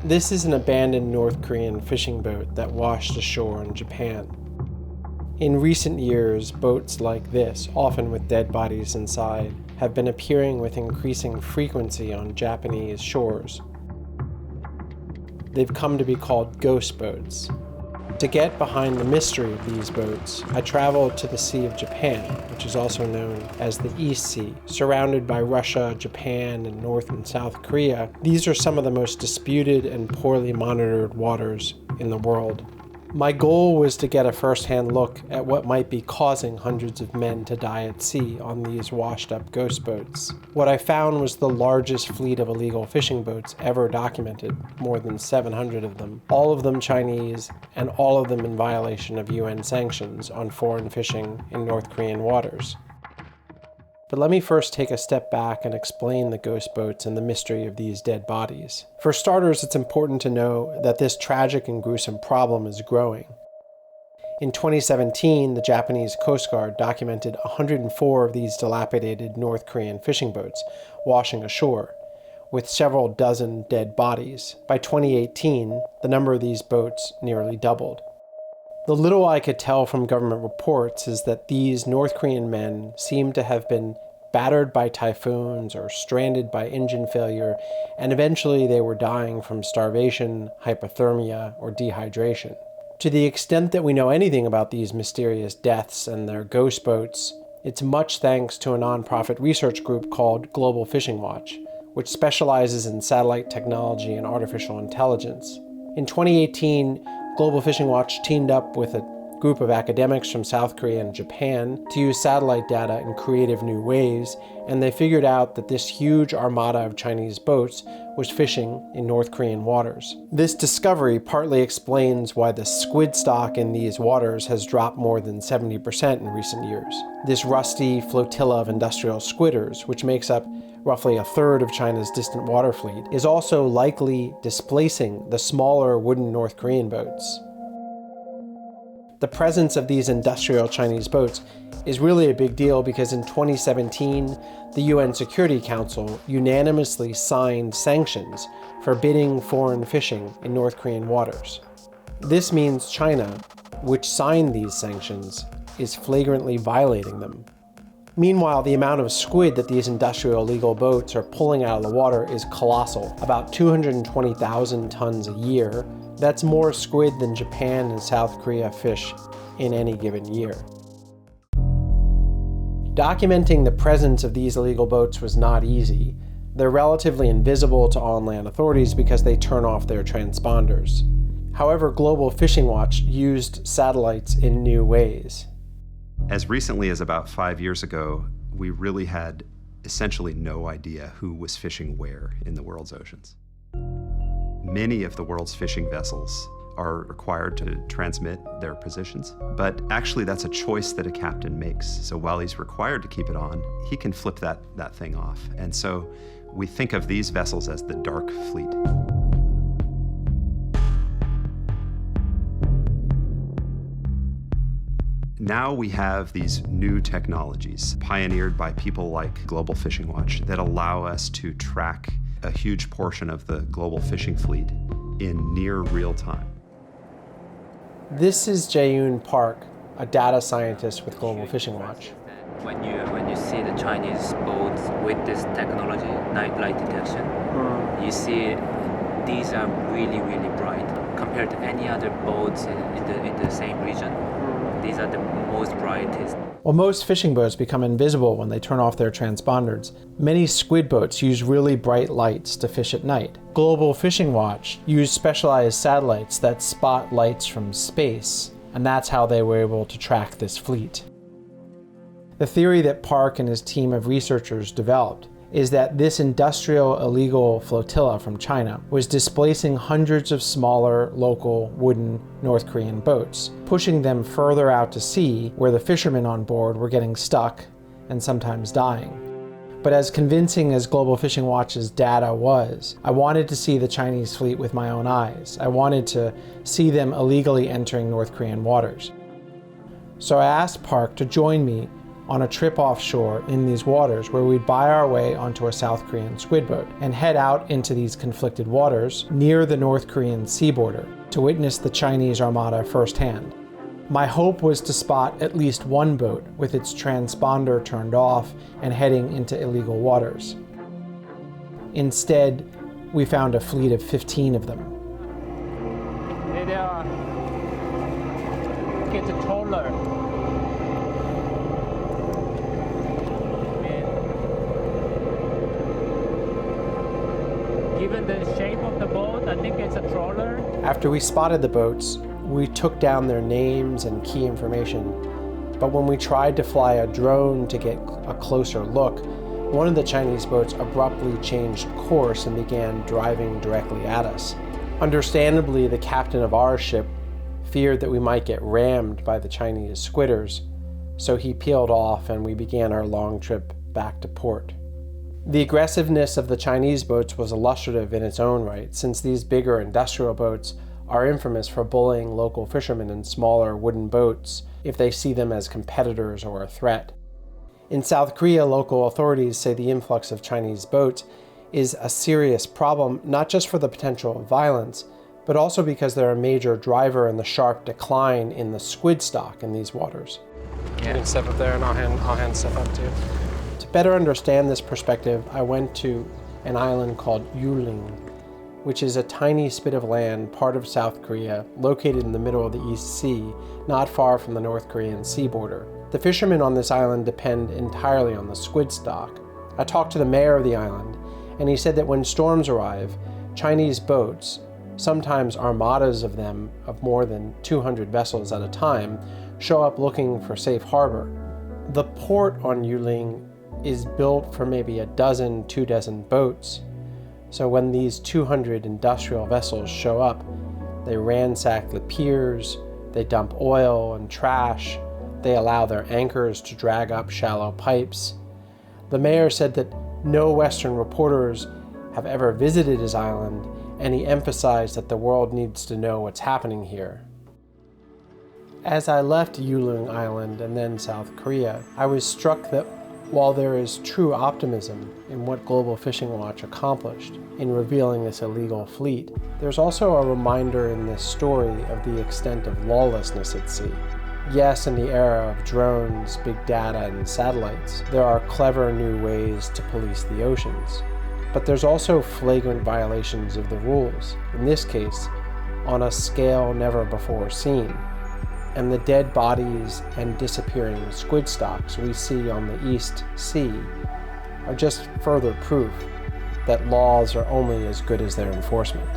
This is an abandoned North Korean fishing boat that washed ashore in Japan. In recent years, boats like this, often with dead bodies inside, have been appearing with increasing frequency on Japanese shores. They've come to be called ghost boats. To get behind the mystery of these boats, I traveled to the Sea of Japan, which is also known as the East Sea. Surrounded by Russia, Japan, and North and South Korea, these are some of the most disputed and poorly monitored waters in the world. My goal was to get a first-hand look at what might be causing hundreds of men to die at sea on these washed-up ghost boats. What I found was the largest fleet of illegal fishing boats ever documented, more than 700 of them, all of them Chinese, and all of them in violation of UN sanctions on foreign fishing in North Korean waters. But let me first take a step back and explain the ghost boats and the mystery of these dead bodies. For starters, it's important to know that this tragic and gruesome problem is growing. In 2017, the Japanese Coast Guard documented 104 of these dilapidated North Korean fishing boats washing ashore, with several dozen dead bodies. By 2018, the number of these boats nearly doubled. The little I could tell from government reports is that these North Korean men seem to have been battered by typhoons or stranded by engine failure, and eventually they were dying from starvation, hypothermia, or dehydration. To the extent that we know anything about these mysterious deaths and their ghost boats, it's much thanks to a nonprofit research group called Global Fishing Watch, which specializes in satellite technology and artificial intelligence. In 2018, Global Fishing Watch teamed up with a group of academics from South Korea and Japan to use satellite data in creative new ways, and they figured out that this huge armada of Chinese boats was fishing in North Korean waters. This discovery partly explains why the squid stock in these waters has dropped more than 70% in recent years. This rusty flotilla of industrial squidders, which makes up roughly a third of China's distant water fleet, is also likely displacing the smaller wooden North Korean boats. The presence of these industrial Chinese boats is really a big deal because in 2017, the UN Security Council unanimously signed sanctions forbidding foreign fishing in North Korean waters. This means China, which signed these sanctions, is flagrantly violating them. Meanwhile, the amount of squid that these industrial illegal boats are pulling out of the water is colossal, about 220,000 tons a year. That's more squid than Japan and South Korea fish in any given year. Documenting the presence of these illegal boats was not easy. They're relatively invisible to on-land authorities because they turn off their transponders. However, Global Fishing Watch used satellites in new ways. As recently as about 5 years ago, we really had essentially no idea who was fishing where in the world's oceans. Many of the world's fishing vessels are required to transmit their positions, but actually that's a choice that a captain makes. So while he's required to keep it on, he can flip that thing off. And so we think of these vessels as the dark fleet. Now we have these new technologies pioneered by people like Global Fishing Watch that allow us to track a huge portion of the global fishing fleet in near real time. This is Jae-yoon Park, a data scientist with Global Fishing Watch. When you see the Chinese boats with this technology, night light detection, you see these are really, really bright compared to any other boats in the same region. These are the most brightest. While most fishing boats become invisible when they turn off their transponders, many squid boats use really bright lights to fish at night. Global Fishing Watch used specialized satellites that spot lights from space, and that's how they were able to track this fleet. The theory that Park and his team of researchers developed is that this industrial illegal flotilla from China was displacing hundreds of smaller, local, wooden North Korean boats, pushing them further out to sea where the fishermen on board were getting stuck and sometimes dying. But as convincing as Global Fishing Watch's data was, I wanted to see the Chinese fleet with my own eyes. I wanted to see them illegally entering North Korean waters. So I asked Park to join me on a trip offshore in these waters where we'd buy our way onto a South Korean squid boat and head out into these conflicted waters near the North Korean sea border to witness the Chinese Armada firsthand. My hope was to spot at least one boat with its transponder turned off and heading into illegal waters. Instead, we found a fleet of 15 of them. They get taller. Given the shape of the boat, I think it's a trawler. After we spotted the boats, we took down their names and key information. But when we tried to fly a drone to get a closer look, one of the Chinese boats abruptly changed course and began driving directly at us. Understandably, the captain of our ship feared that we might get rammed by the Chinese squidders, so he peeled off and we began our long trip back to port. The aggressiveness of the Chinese boats was illustrative in its own right, since these bigger industrial boats are infamous for bullying local fishermen in smaller wooden boats if they see them as competitors or a threat. In South Korea, local authorities say the influx of Chinese boats is a serious problem, not just for the potential of violence, but also because they're a major driver in the sharp decline in the squid stock in these waters. Yeah. You can step up there and I'll hand stuff up too. To better understand this perspective, I went to an island called Yuling, which is a tiny spit of land, part of South Korea, located in the middle of the East Sea, not far from the North Korean sea border. The fishermen on this island depend entirely on the squid stock. I talked to the mayor of the island, and he said that when storms arrive, Chinese boats, sometimes armadas of them of more than 200 vessels at a time, show up looking for safe harbor. The port on Yuling is built for maybe 24 boats. So when these 200 industrial vessels show up, they ransack the piers, they dump oil and trash, they allow their anchors to drag up shallow pipes. The mayor said that no Western reporters have ever visited his island, and he emphasized that the world needs to know what's happening here. As I left Yuling Island and then South Korea, I was struck that while there is true optimism in what Global Fishing Watch accomplished in revealing this illegal fleet, there's also a reminder in this story of the extent of lawlessness at sea. Yes, in the era of drones, big data, and satellites, there are clever new ways to police the oceans. But there's also flagrant violations of the rules, in this case, on a scale never before seen. And the dead bodies and disappearing squid stocks we see on the East Sea are just further proof that laws are only as good as their enforcement.